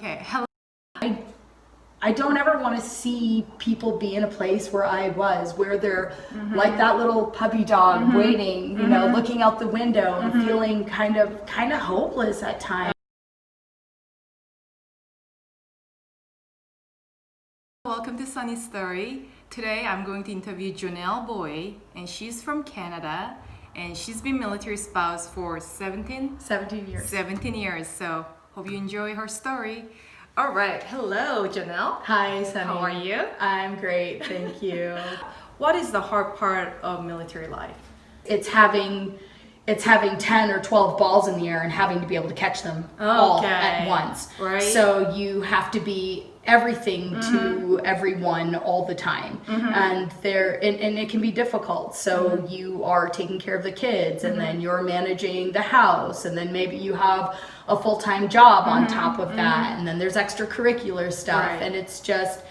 Okay, hello. I don't ever want to see people be in a place where I was, where they're like that little puppy dog waiting, you know, looking out the window and feeling kind of hopeless at times. Welcome to Sunny Story. Today I'm going to interview Jonelle Boy, and she's from Canada, and she's been military spouse for 17 years. 17 years. So hope you enjoy her story. All right, hello Jonelle. Hi, Sunny. How are you? I'm great, thank you. What is the hard part of military life? It's having 10 or 12 balls in the air and having to be able to catch them all at once. Right. So you have to be everything to everyone all the time, and it can be difficult. So you are taking care of the kids, and then you're managing the house, and then maybe you have a full-time job on top of that, and then there's extracurricular stuff, and it's just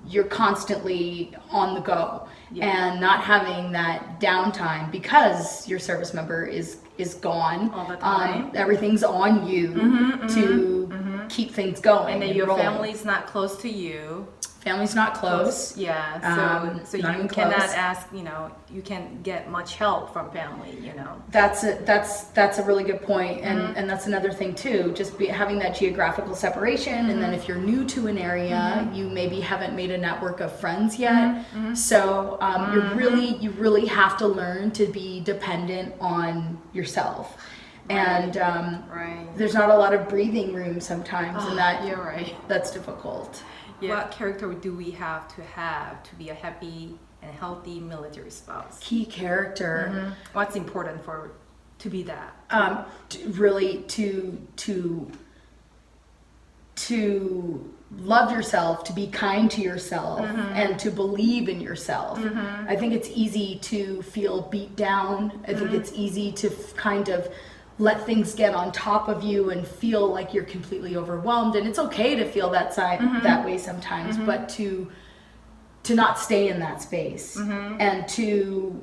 you're constantly on the go and not having that downtime because your service member is gone all the time. Everything's on you to keep things going, and then your family's not close to you. Family's not close. Yeah, so you even cannot close. ask, you can't get much help from family, That's a really good point, and that's another thing too. Just having that geographical separation, and then if you're new to an area, you maybe haven't made a network of friends yet. So you really have to learn to be dependent on yourself. And there's not a lot of breathing room sometimes, and you're right. That's difficult. Yeah. What character do we have to be a happy and healthy military spouse? Key character. What's important to be that? Really to love yourself, to be kind to yourself, and to believe in yourself. I think it's easy to feel beat down. I think it's easy to kind of let things get on top of you and feel like you're completely overwhelmed, and it's okay to feel that way sometimes, but to not stay in that space, and to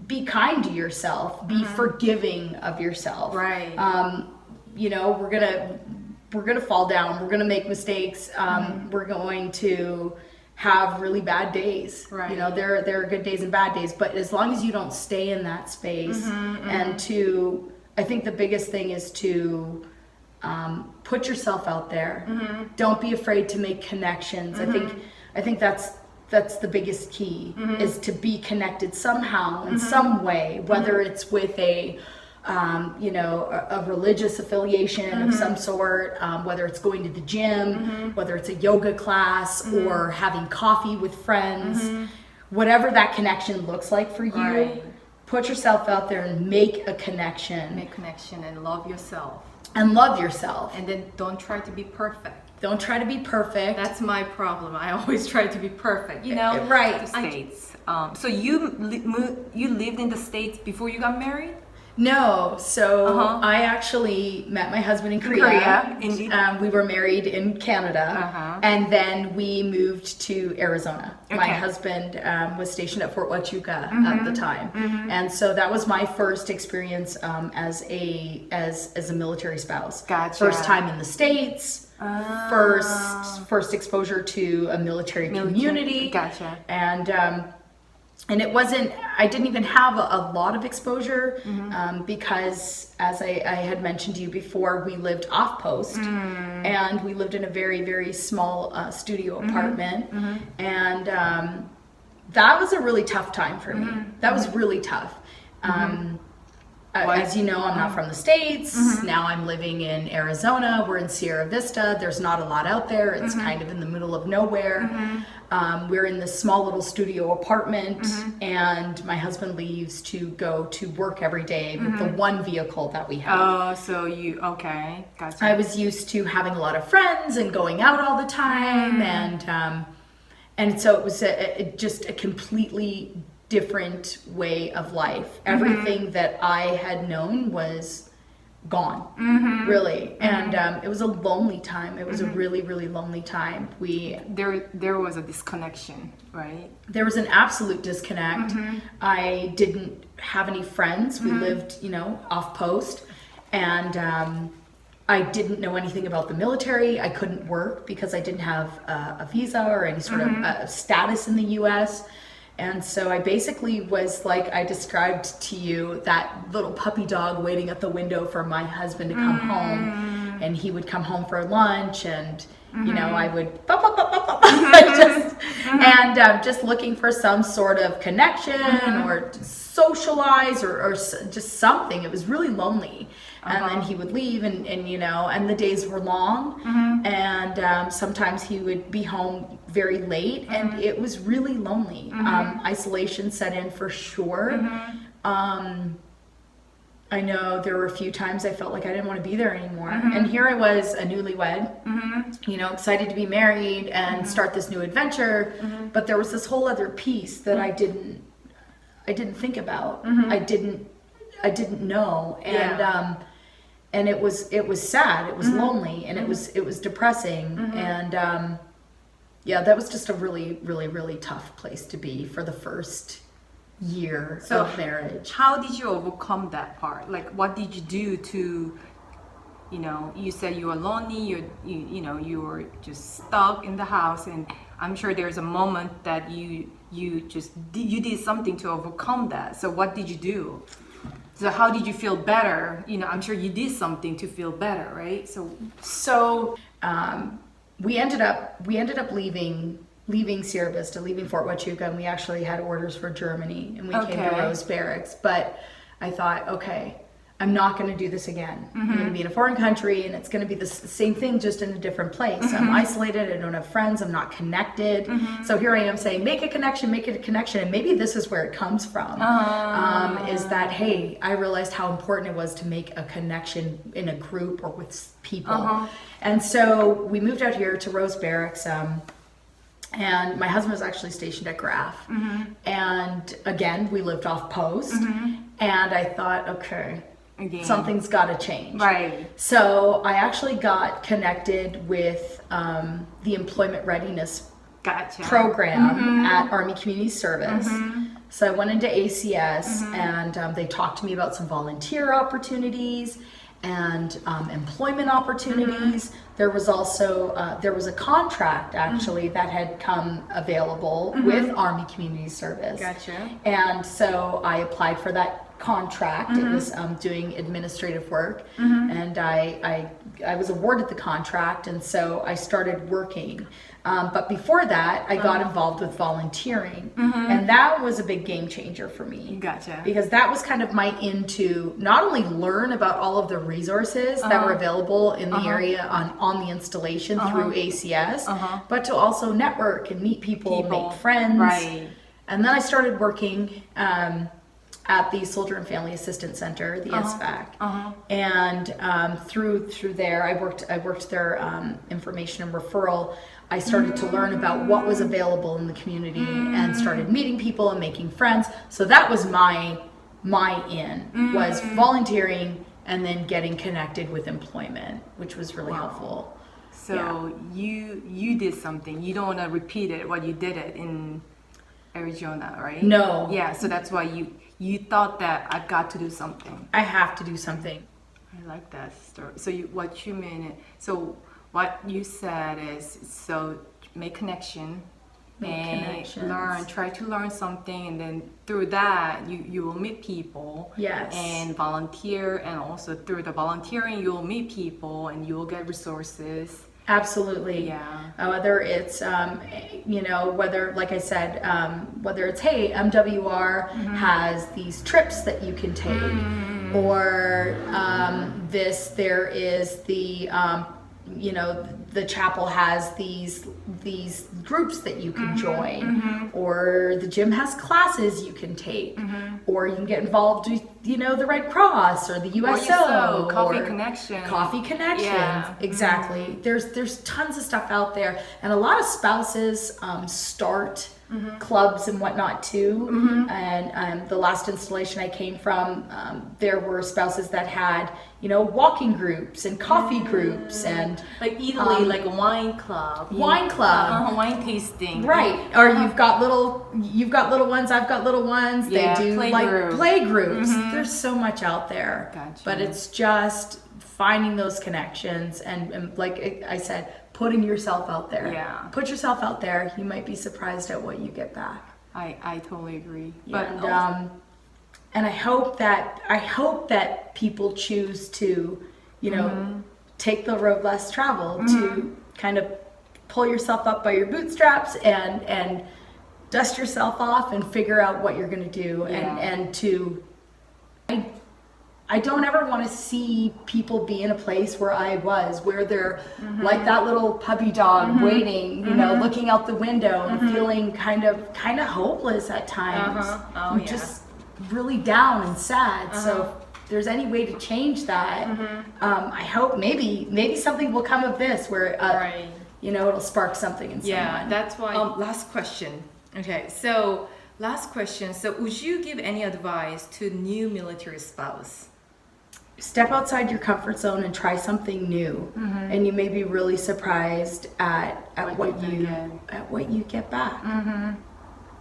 be kind to yourself, be forgiving of yourself. Right. We're gonna fall down, we're gonna make mistakes, we're going to have really bad days. Right. There are good days and bad days, but as long as you don't stay in that space, and I think the biggest thing is to put yourself out there. Don't be afraid to make connections. I think that's the biggest key, is to be connected somehow in some way, whether it's with a religious affiliation of some sort, whether it's going to the gym, whether it's a yoga class, or having coffee with friends, whatever that connection looks like for you, put yourself out there and make a connection. Make connection and love yourself. And love yourself. And then don't try to be perfect. Don't try to be perfect. That's my problem. I always try to be perfect, Right. The States. So you lived in the States before you got married? No, so I actually met my husband in Korea. Indeed. We were married in Canada, and then we moved to Arizona. Okay. My husband was stationed at Fort Huachuca at the time, and so that was my first experience as a military spouse. Gotcha. First time in the States. First exposure to a military community. Gotcha. And it wasn't, I didn't even have a lot of exposure, because as I had mentioned to you before, we lived off post, and we lived in a very, very small studio apartment. And that was a really tough time for me. That was really tough. As you know, I'm not from the States. Now I'm living in Arizona. We're in Sierra Vista. There's not a lot out there. It's kind of in the middle of nowhere. We're in this small little studio apartment, and my husband leaves to go to work every day with the one vehicle that we have. Oh, so okay, gotcha. I was used to having a lot of friends and going out all the time, and so it was just a completely different way of life. Everything that I had known was gone, really. And it was a lonely time. It was a really, really lonely time. There was a disconnection, right? There was an absolute disconnect. I didn't have any friends. We lived, off post. And I didn't know anything about the military. I couldn't work because I didn't have a visa or any sort of status in the U.S. And so I basically was like I described to you, that little puppy dog waiting at the window for my husband to come home. And he would come home for lunch, and you know, I would just looking for some sort of connection or socialize or just something. It was really lonely. And then he would leave, and you know, and the days were long, and sometimes he would be home very late, and it was really lonely. Isolation set in for sure. I know there were a few times I felt like I didn't want to be there anymore. And here I was, a newlywed, you know, excited to be married and start this new adventure. But there was this whole other piece that I didn't think about. I didn't know. And it was sad. It was lonely, and it was depressing. And yeah, that was just a really, really, really tough place to be for the first year of marriage. How did you overcome that part? Like, what did you do to, you know, you said you were lonely, you know, you were just stuck in the house, and I'm sure there's a moment that you did something to overcome that. So what did you do? So how did you feel better? You know, I'm sure you did something to feel better, right? So we ended up leaving Sierra Vista, leaving Fort Huachuca, and we actually had orders for Germany, and we came to Rose Barracks. But I thought, okay, I'm not going to do this again. I'm going to be in a foreign country, and it's going to be the same thing, just in a different place. I'm isolated. I don't have friends. I'm not connected. So here I am saying, make a connection, and maybe this is where it comes from. Is that, hey, I realized how important it was to make a connection in a group or with people. And so we moved out here to Rose Barracks. And my husband was actually stationed at Graf. And again, we lived off post. And I thought, okay, something's got to change. Right. So I actually got connected with the employment readiness program at Army Community Service. So I went into ACS, and they talked to me about some volunteer opportunities and employment opportunities. There was also there was a contract actually that had come available with Army Community Service. Gotcha. And so I applied for that contract. It was doing administrative work, and I was awarded the contract, and so I started working. But before that, I got involved with volunteering, and that was a big game changer for me. Gotcha. Because that was kind of my into not only learn about all of the resources that were available in the area on the installation through ACS, but to also network and meet people. Make friends. Right. And then I started working at the Soldier and Family Assistance Center, the SFAC, and through there, I worked their information and referral. I started to learn about what was available in the community and started meeting people and making friends. So that was my in was volunteering and then getting connected with employment, which was really helpful. So you did something. You don't want to repeat it, what you did it in Arizona, right? No. Yeah, so that's why you thought that I've got to do something. I have to do something. I like that story. So what you said is, so make connection and try to learn something, and then through that you will meet people. Yes. And volunteer, and also through the volunteering you will meet people and you will get resources. Absolutely. Yeah. Whether it's, whether, like I said, whether it's, hey, MWR has these trips that you can take, or there is the, the chapel has these groups that you can join, or the gym has classes you can take, or you can get involved with, the Red Cross or the USO, Coffee or Connections. Yeah. Exactly. There's tons of stuff out there, and a lot of spouses start clubs and whatnot too. And the last installation I came from, there were spouses that had, you know, walking groups and coffee groups and like Italy, like a wine club. wine club. Wine tasting. Right. Or you've got little ones, I've got little ones. Yeah, they do play like group. play groups. There's so much out there. Gotcha. But it's just finding those connections and like I said, putting yourself out there. Yeah. Put yourself out there. You might be surprised at what you get back. I totally agree. And, But and I hope that people choose to, you know, take the road less traveled to kind of pull yourself up by your bootstraps and dust yourself off and figure out what you're going to do and to I don't ever want to see people be in a place where I was, where they're like that little puppy dog waiting, you know, looking out the window and feeling kind of hopeless at times, and just really down and sad. So if there's any way to change that, I hope maybe something will come of this where you know, it'll spark something in someone. yeah, that's why. Last question. Okay, so last question. So would you give any advice to new military spouse? Step outside your comfort zone and try something new, and you may be really surprised at what you get back.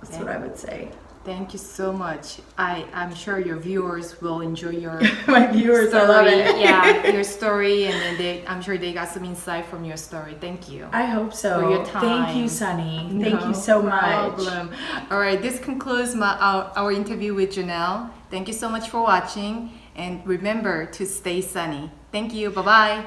That's what I would say. Thank you so much. I'm sure your viewers will enjoy your My viewers, story. I love it. Yeah, your story, and then I'm sure they got some insight from your story. Thank you. I hope so. For your time. Thank you, Sunny. Thank you so much. Problem. All right, this concludes our interview with Jonelle. Thank you so much for watching, and remember to stay sunny. Thank you. Bye-bye.